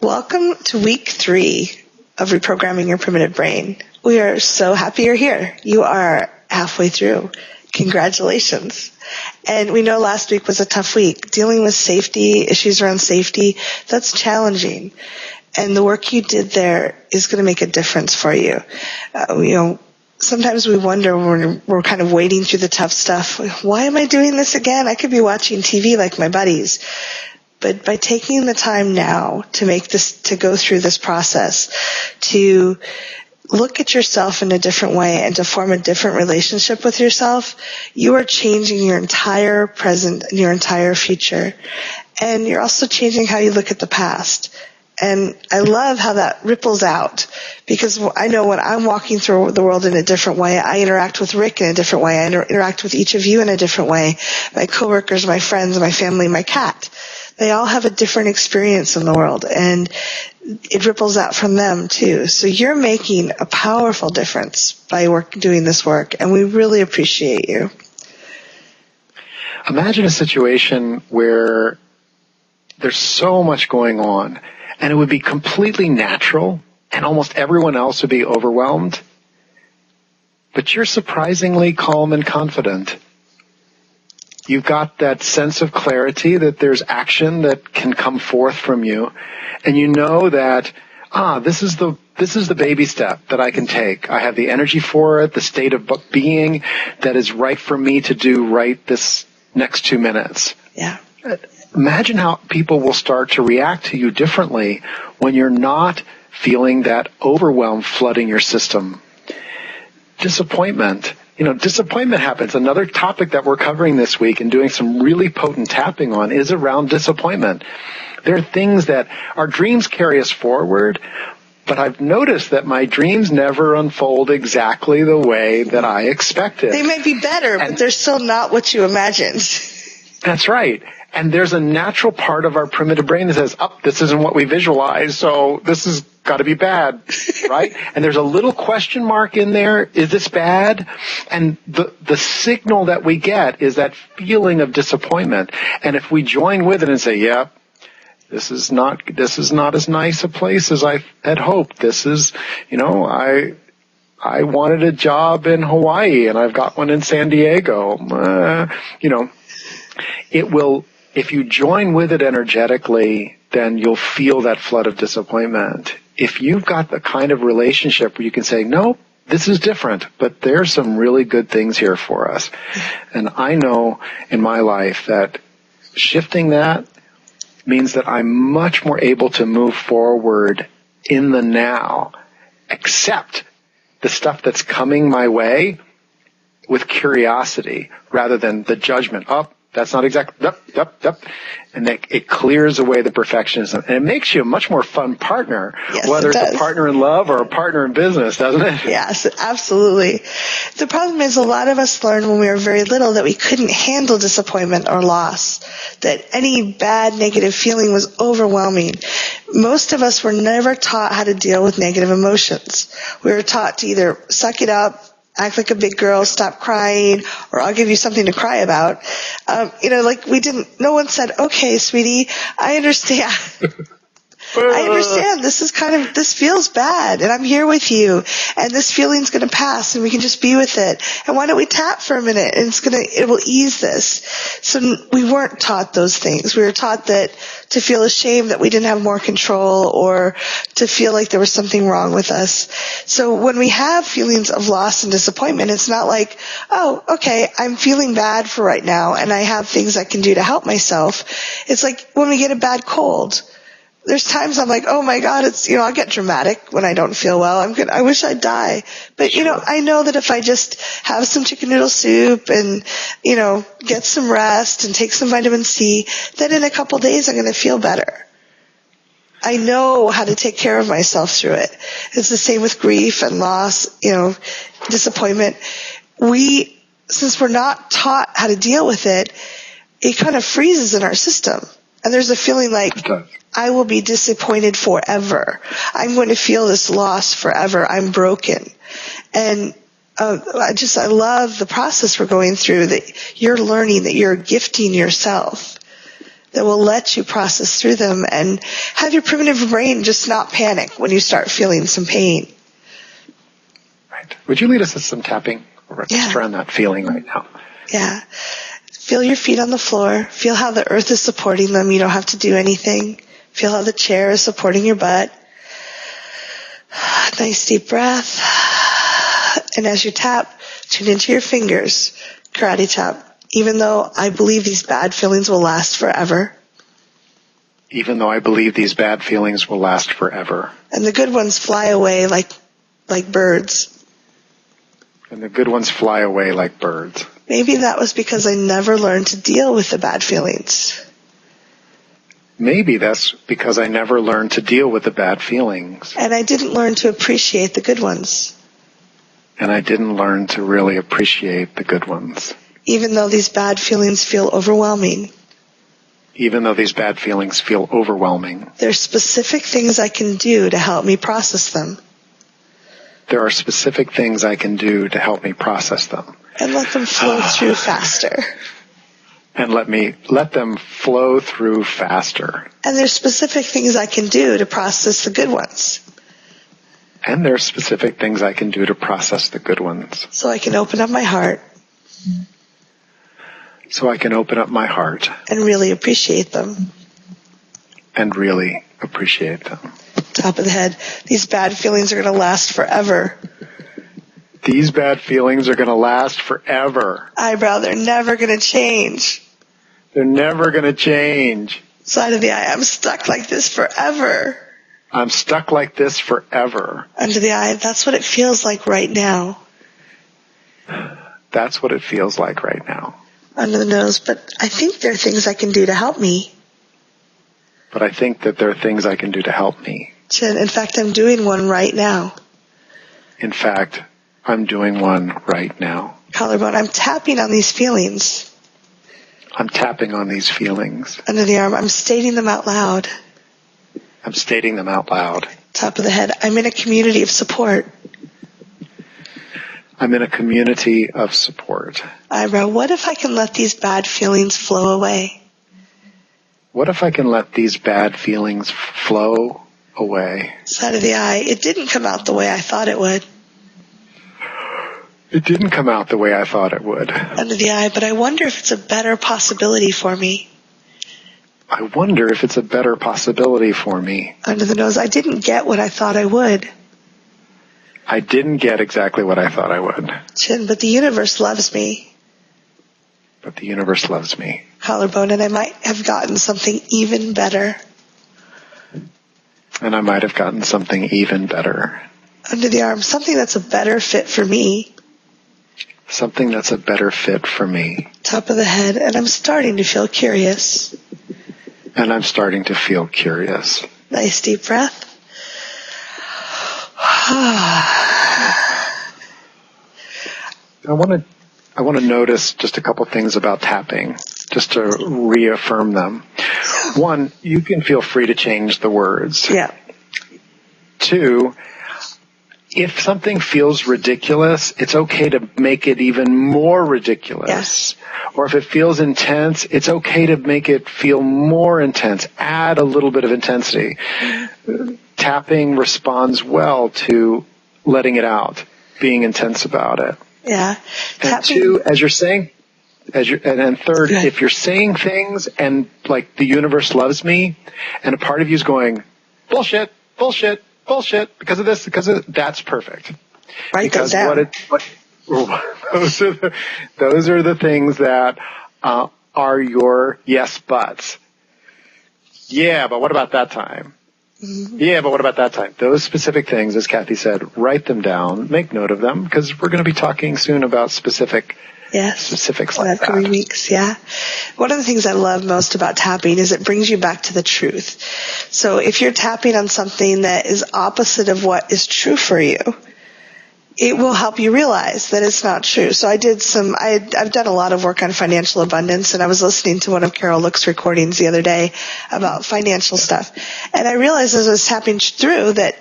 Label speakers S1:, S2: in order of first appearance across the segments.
S1: Welcome to week 3 of Reprogramming Your Primitive Brain. We are so happy you're here. You are halfway through. Congratulations. And we know last week was a tough week. Dealing with safety, issues around safety, that's challenging. And the work you did there is going to make a difference for you. Sometimes we wonder when we're kind of wading through the tough stuff, why am I doing this again? I could be watching TV like my buddies. But by taking the time now to go through this process, to look at yourself in a different way and to form a different relationship with yourself, you are changing your entire present and your entire future. And you're also changing how you look at the past. And I love how that ripples out, because I know when I'm walking through the world in a different way, I interact with Rick in a different way. I interact with each of you in a different way. My coworkers, my friends, my family, my cat. They all have a different experience in the world, and it ripples out from them too. So you're making a powerful difference by doing this work, and we really appreciate you.
S2: Imagine a situation where there's so much going on, and it would be completely natural, and almost everyone else would be overwhelmed, but you're surprisingly calm and confident. You've got that sense of clarity that there's action that can come forth from you, and you know that this is the baby step that I can take. I have the energy for it, the state of being that is right for me to do right this next 2 minutes.
S1: Yeah.
S2: Imagine how people will start to react to you differently when you're not feeling that overwhelm flooding your system. Disappointment. Disappointment happens. Another topic that we're covering this week and doing some really potent tapping on is around disappointment. There are things that our dreams carry us forward, but I've noticed that my dreams never unfold exactly the way that I expected.
S1: They might be better, but they're still not what you imagined.
S2: That's right. And there's a natural part of our primitive brain that says, this isn't what we visualized, so this has got to be bad, right? And there's a little question mark in there. Is this bad? And the signal that we get is that feeling of disappointment. And if we join with it and say, this is not as nice a place as I had hoped. This is, I wanted a job in Hawaii and I've got one in San Diego. It will. If you join with it energetically, then you'll feel that flood of disappointment. If you've got the kind of relationship where you can say, no, this is different, but there's some really good things here for us. And I know in my life that shifting that means that I'm much more able to move forward in the now, accept the stuff that's coming my way with curiosity rather than the judgment. That's not exactly, and it clears away the perfectionism. And it makes you a much more fun partner,
S1: yes,
S2: whether it's a partner in love or a partner in business, doesn't it?
S1: Yes, absolutely. The problem is a lot of us learned when we were very little that we couldn't handle disappointment or loss, that any bad, negative feeling was overwhelming. Most of us were never taught how to deal with negative emotions. We were taught to either suck it up, act like a big girl, stop crying, or I'll give you something to cry about. No one said, okay, sweetie, I understand. I understand this feels bad and I'm here with you and this feeling's going to pass and we can just be with it. And why don't we tap for a minute and it will ease this. So we weren't taught those things. We were taught that to feel ashamed that we didn't have more control or to feel like there was something wrong with us. So when we have feelings of loss and disappointment, it's not like, oh, okay, I'm feeling bad for right now and I have things I can do to help myself. It's like when we get a bad cold. There's times I'm like, oh my God, I'll get dramatic when I don't feel well. I wish I'd die. But, I know that if I just have some chicken noodle soup and, get some rest and take some vitamin C, then in a couple days I'm going to feel better. I know how to take care of myself through it. It's the same with grief and loss, disappointment. Since we're not taught how to deal with it, it kind of freezes in our system. And there's a feeling like, I will be disappointed forever. I'm going to feel this loss forever. I'm broken. And I love the process we're going through, that you're learning, that you're gifting yourself that will let you process through them and have your primitive brain just not panic when you start feeling some pain.
S2: Right. Would you lead us to some tapping just around that feeling right now?
S1: Yeah. Feel your feet on the floor. Feel how the earth is supporting them. You don't have to do anything. Feel how the chair is supporting your butt. Nice deep breath. And as you tap, tune into your fingers. Karate tap. Even though I believe these bad feelings will last forever.
S2: Even though I believe these bad feelings will last forever.
S1: And the good ones fly away like birds.
S2: And the good ones fly away like birds.
S1: Maybe that was because I never learned to deal with the bad feelings.
S2: Maybe that's because I never learned to deal with the bad feelings.
S1: And I didn't learn to appreciate the good ones.
S2: And I didn't learn to really appreciate the good ones.
S1: Even though these bad feelings feel overwhelming.
S2: Even though these bad feelings feel overwhelming.
S1: There's specific things I can do to help me process them.
S2: There are specific things I can do to help me process them.
S1: And let them flow through faster.
S2: And let them flow through faster.
S1: And there's specific things I can do to process the good ones.
S2: And there's specific things I can do to process the good ones.
S1: So I can open up my heart.
S2: So I can open up my heart.
S1: And really appreciate them.
S2: And really appreciate them.
S1: Top of the head. These bad feelings are going to last forever.
S2: These bad feelings are going to last forever.
S1: Eyebrow, they're never going to change.
S2: They're never going to change.
S1: Side of the eye, I'm stuck like this forever.
S2: I'm stuck like this forever.
S1: Under the eye, that's what it feels like right now.
S2: That's what it feels like right now.
S1: Under the nose, but I think there are things I can do to help me.
S2: But I think that there are things I can do to help me.
S1: Chin, in fact, I'm doing one right now.
S2: In fact, I'm doing one right now.
S1: Collarbone, I'm tapping on these feelings.
S2: I'm tapping on these feelings.
S1: Under the arm, I'm stating them out loud.
S2: I'm stating them out loud.
S1: Top of the head, I'm in a community of support.
S2: I'm in a community of support.
S1: Eyebrow, what if I can let these bad feelings flow away?
S2: What if I can let these bad feelings flow away?
S1: Side of the eye, it didn't come out the way I thought it would.
S2: It didn't come out the way I thought it would.
S1: Under the eye, but I wonder if it's a better possibility for me.
S2: I wonder if it's a better possibility for me.
S1: Under the nose, I didn't get what I thought I would.
S2: I didn't get exactly what I thought I would.
S1: Chin, but the universe loves me.
S2: But the universe loves me.
S1: Collarbone, and I might have gotten something even better.
S2: And I might have gotten something even better.
S1: Under the arm, something that's a better fit for me.
S2: Something that's a better fit for me.
S1: Top of the head, and I'm starting to feel curious.
S2: And I'm starting to feel curious.
S1: Nice deep breath.
S2: I want to notice just a couple things about tapping, just to reaffirm them. One, you can feel free to change the words.
S1: Yeah.
S2: Two, if something feels ridiculous, it's okay to make it even more ridiculous.
S1: Yes.
S2: Or if it feels intense, it's okay to make it feel more intense. Add a little bit of intensity. Tapping responds well to letting it out, being intense about it.
S1: Yeah.
S2: And two, as you're saying, and then third, if you're saying things and like the universe loves me, and a part of you is going, bullshit, bullshit, bullshit, because of this, that's perfect.
S1: Write
S2: because
S1: those down.
S2: those are the things that are your yes buts. Yeah, but what about that time? Mm-hmm. Yeah, but what about that time? Those specific things, as Kathy said, write them down, make note of them, because we're going to be talking soon about specifics like that.
S1: 3 weeks, yeah. One of the things I love most about tapping is it brings you back to the truth. So if you're tapping on something that is opposite of what is true for you, it will help you realize that it's not true. So I've done a lot of work on financial abundance, and I was listening to one of Carol Look's recordings the other day about financial stuff. And I realized as I was tapping through that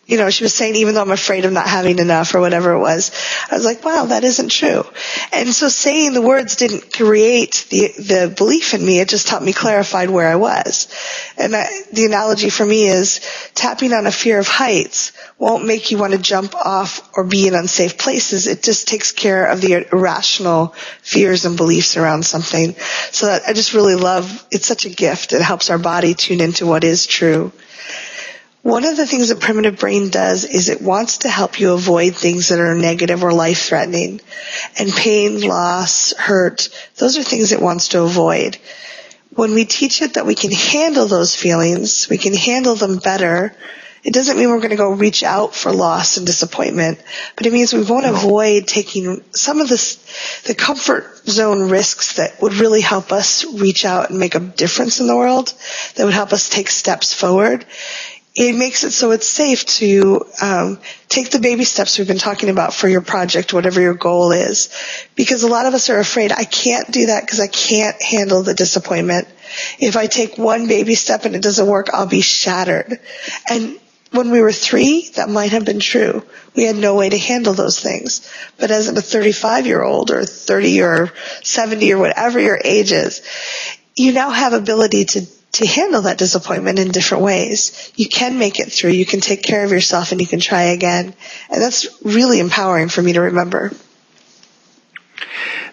S1: She was saying, even though I'm afraid of not having enough or whatever it was, I was like, wow, that isn't true. And so saying the words didn't create the belief in me. It just helped me clarify where I was. And the analogy for me is tapping on a fear of heights won't make you want to jump off or be in unsafe places. It just takes care of the irrational fears and beliefs around something. So that I just really love, it's such a gift. It helps our body tune into what is true. One of the things that primitive brain does is it wants to help you avoid things that are negative or life-threatening. And pain, loss, hurt, those are things it wants to avoid. When we teach it that we can handle those feelings, we can handle them better, it doesn't mean we're going to go reach out for loss and disappointment, but it means we won't avoid taking some of the comfort zone risks that would really help us reach out and make a difference in the world, that would help us take steps forward. It makes it so it's safe to take the baby steps we've been talking about for your project, whatever your goal is. Because a lot of us are afraid, I can't do that because I can't handle the disappointment. If I take one baby step and it doesn't work, I'll be shattered. And when we were 3, that might have been true. We had no way to handle those things. But as a 35-year-old or 30 or 70 or whatever your age is, you now have ability to handle that disappointment in different ways. You can make it through. You can take care of yourself and you can try again. And that's really empowering for me to remember.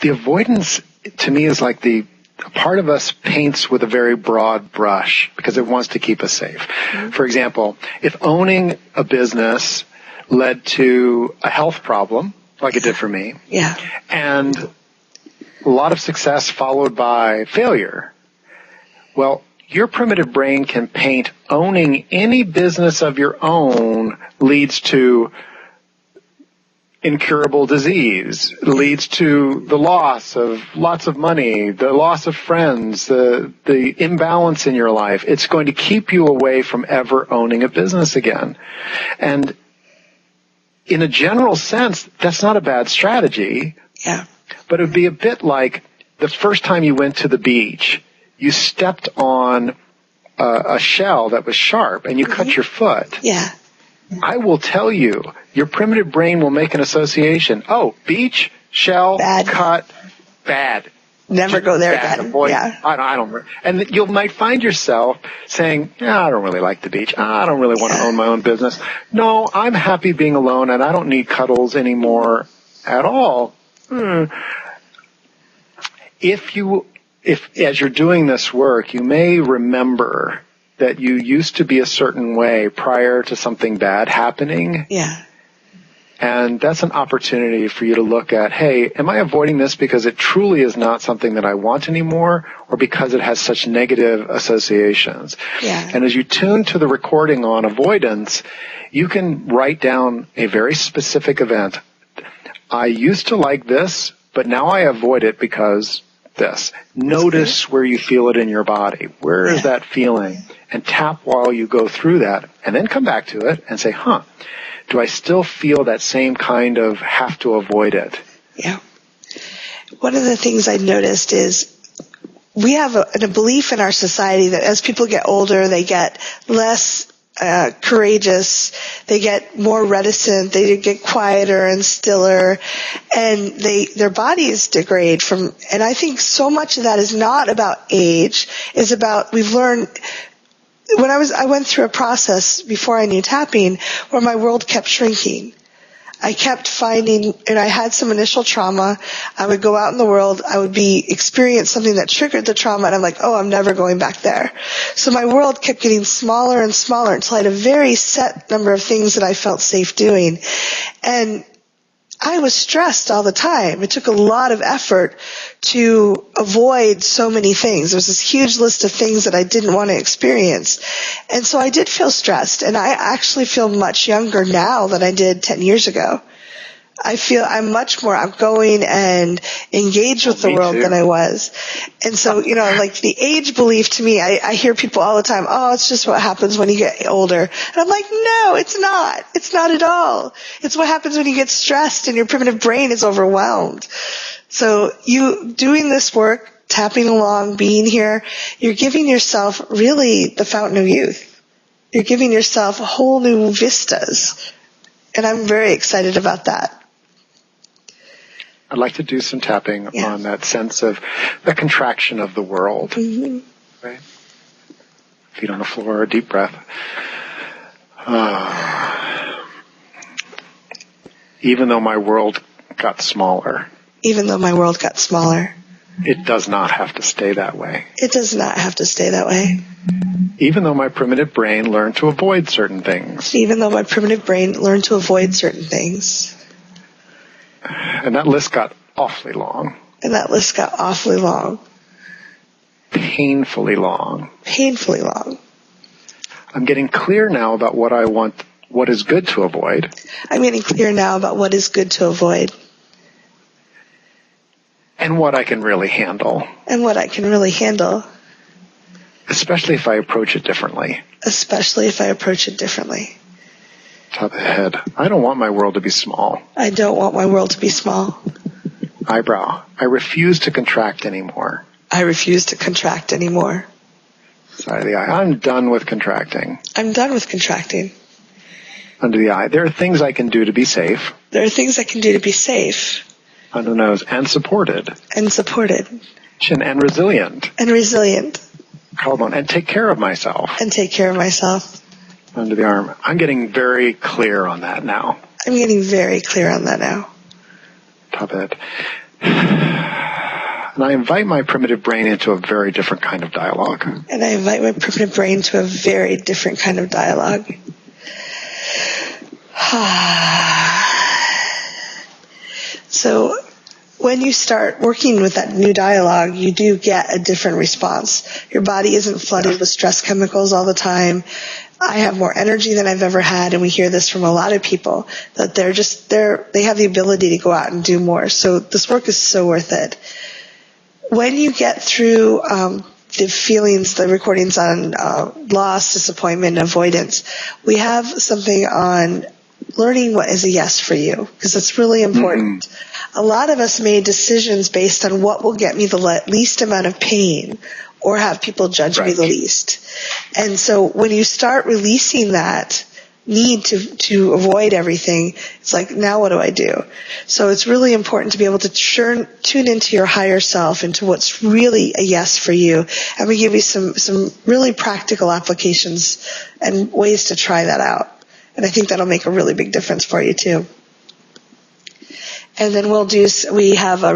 S2: The avoidance, to me, is like a part of us paints with a very broad brush because it wants to keep us safe. Mm-hmm. For example, if owning a business led to a health problem, like it did for me, and a lot of success followed by failure, well, your primitive brain can paint owning any business of your own leads to incurable disease, leads to the loss of lots of money, the loss of friends, the imbalance in your life. It's going to keep you away from ever owning a business again. And in a general sense, that's not a bad strategy.
S1: Yeah.
S2: But it would be a bit like the first time you went to the beach, you stepped on a shell that was sharp and you cut your foot.
S1: Yeah.
S2: I will tell you, your primitive brain will make an association. Oh, beach, shell,
S1: bad.
S2: Cut, bad.
S1: Never go there
S2: bad.
S1: again.
S2: Avoid.
S1: Yeah.
S2: I don't. And you might find yourself saying, I don't really like the beach. I don't really want to own my own business. No, I'm happy being alone and I don't need cuddles anymore at all. If as you're doing this work, you may remember that you used to be a certain way prior to something bad happening.
S1: Yeah.
S2: And that's an opportunity for you to look at, hey, am I avoiding this because it truly is not something that I want anymore or because it has such negative associations?
S1: Yeah.
S2: And as you tune to the recording on avoidance, you can write down a very specific event. I used to like this, but now I avoid it because this. Notice where you feel it in your body. Where is that feeling? And tap while you go through that, and then come back to it and say, do I still feel that same kind of have to avoid it?
S1: Yeah. One of the things I noticed is we have a belief in our society that as people get older, they get less courageous, they get more reticent, they get quieter and stiller, and their bodies degrade and I think so much of that is not about age, is about, we've learned, I went through a process before I knew tapping where my world kept shrinking. I kept finding, and I had some initial trauma. I would go out in the world. I would experience something that triggered the trauma, and I'm like, I'm never going back there. So my world kept getting smaller and smaller until I had a very set number of things that I felt safe doing. And I was stressed all the time. It took a lot of effort to avoid so many things. There was this huge list of things that I didn't want to experience. And so I did feel stressed, and I actually feel much younger now than I did 10 years ago. I feel I'm much more outgoing and engaged with the world than I was. And so, like the age belief to me, I hear people all the time, it's just what happens when you get older. And I'm like, no, it's not. It's not at all. It's what happens when you get stressed and your primitive brain is overwhelmed. So you doing this work, tapping along, being here, you're giving yourself really the fountain of youth. You're giving yourself whole new vistas. And I'm very excited about that.
S2: I'd like to do some tapping on that sense of the contraction of the world. Mm-hmm. Right? Feet on the floor, deep breath. Even though my world got smaller.
S1: Even though my world got smaller.
S2: It does not have to stay that way.
S1: It does not have to stay that way.
S2: Even though my primitive brain learned to avoid certain things.
S1: Even though my primitive brain learned to avoid certain things.
S2: And that list got awfully long.
S1: And that list got awfully long.
S2: Painfully long.
S1: Painfully long.
S2: I'm getting clear now about what I want, what is good to avoid.
S1: I'm getting clear now about what is good to avoid.
S2: And what I can really handle.
S1: And what I can really handle.
S2: Especially if I approach it differently.
S1: Especially if I approach it differently.
S2: Top of the head. I don't want my world to be small.
S1: I don't want my world to be small.
S2: Eyebrow. I refuse to contract anymore.
S1: I refuse to contract anymore.
S2: Side of the eye. I'm done with contracting.
S1: I'm done with contracting.
S2: Under the eye. There are things I can do to be safe.
S1: There are things I can do to be safe.
S2: Under the nose. And supported.
S1: And supported.
S2: Chin. And resilient.
S1: And resilient.
S2: Collarbone. And take care of myself.
S1: And take care of myself.
S2: Under the arm. I'm getting very clear on that now.
S1: I'm getting very clear on that now.
S2: Top of it. And I invite my primitive brain into a very different kind of dialogue.
S1: And I invite my primitive brain to a very different kind of dialogue. So when you start working with that new dialogue, you do get a different response. Your body isn't flooded with stress chemicals all the time. I have more energy than I've ever had, and we hear this from a lot of people, that they have the ability to go out and do more. So this work is so worth it. When you get through the feelings, the recordings on loss, disappointment, avoidance, we have something on learning what is a yes for you, because it's really important. Mm-hmm. A lot of us made decisions based on what will get me the least amount of pain or have people judge me the least. And so when you start releasing that need to avoid everything, it's like, now what do I do? So it's really important to be able to tune into your higher self, into what's really a yes for you. And we give you some really practical applications and ways to try that out. And I think that'll make a really big difference for you too. And then we have another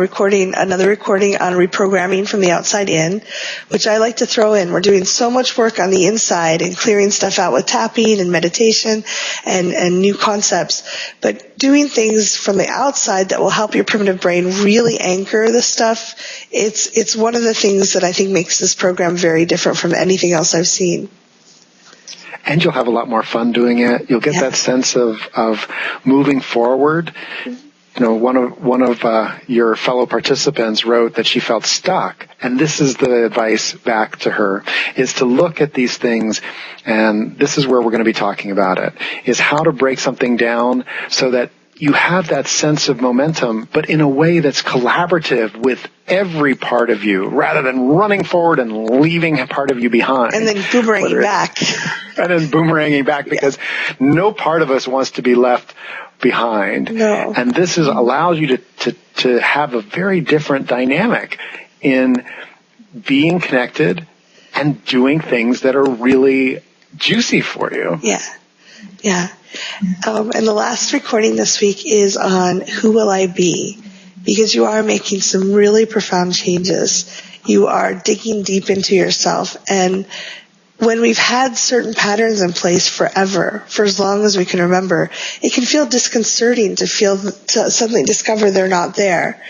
S1: recording on reprogramming from the outside in, which I like to throw in. We're doing so much work on the inside and clearing stuff out with tapping and meditation and new concepts, but doing things from the outside that will help your primitive brain really anchor the stuff. It's one of the things that I think makes this program very different from anything else I've seen.
S2: And you'll have a lot more fun doing it. You'll get that sense of moving forward. You know, one of your fellow participants wrote that she felt stuck, and this is the advice back to her, is to look at these things, and this is where we're going to be talking about it, is how to break something down so that you have that sense of momentum, but in a way that's collaborative with every part of you, rather than running forward and leaving a part of you behind.
S1: And then boomeranging back.
S2: And then boomeranging back, because no part of us wants to be left behind.
S1: No.
S2: And this allows you to have a very different dynamic in being connected and doing things that are really juicy for you.
S1: Yeah. And the last recording this week is on who will I be? Because you are making some really profound changes. You are digging deep into yourself. And when we've had certain patterns in place forever, for as long as we can remember, it can feel disconcerting to suddenly discover they're not there.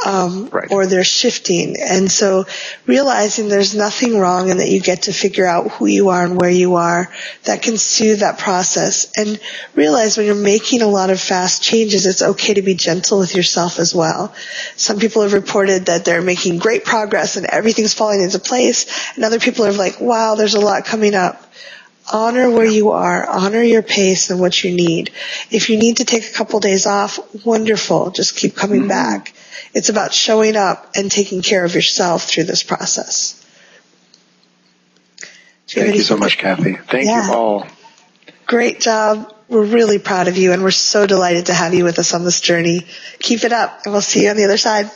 S1: Or they're shifting. And so realizing there's nothing wrong and that you get to figure out who you are and where you are, that can soothe that process. And realize when you're making a lot of fast changes, it's okay to be gentle with yourself as well. Some people have reported that they're making great progress and everything's falling into place. And other people are like, wow, there's a lot coming up. Honor where you are. Honor your pace and what you need. If you need to take a couple days off, wonderful. Just keep coming back. It's about showing up and taking care of yourself through this process.
S2: Thank you so much, Kathy. Thank you all.
S1: Great job. We're really proud of you, and we're so delighted to have you with us on this journey. Keep it up, and we'll see you on the other side.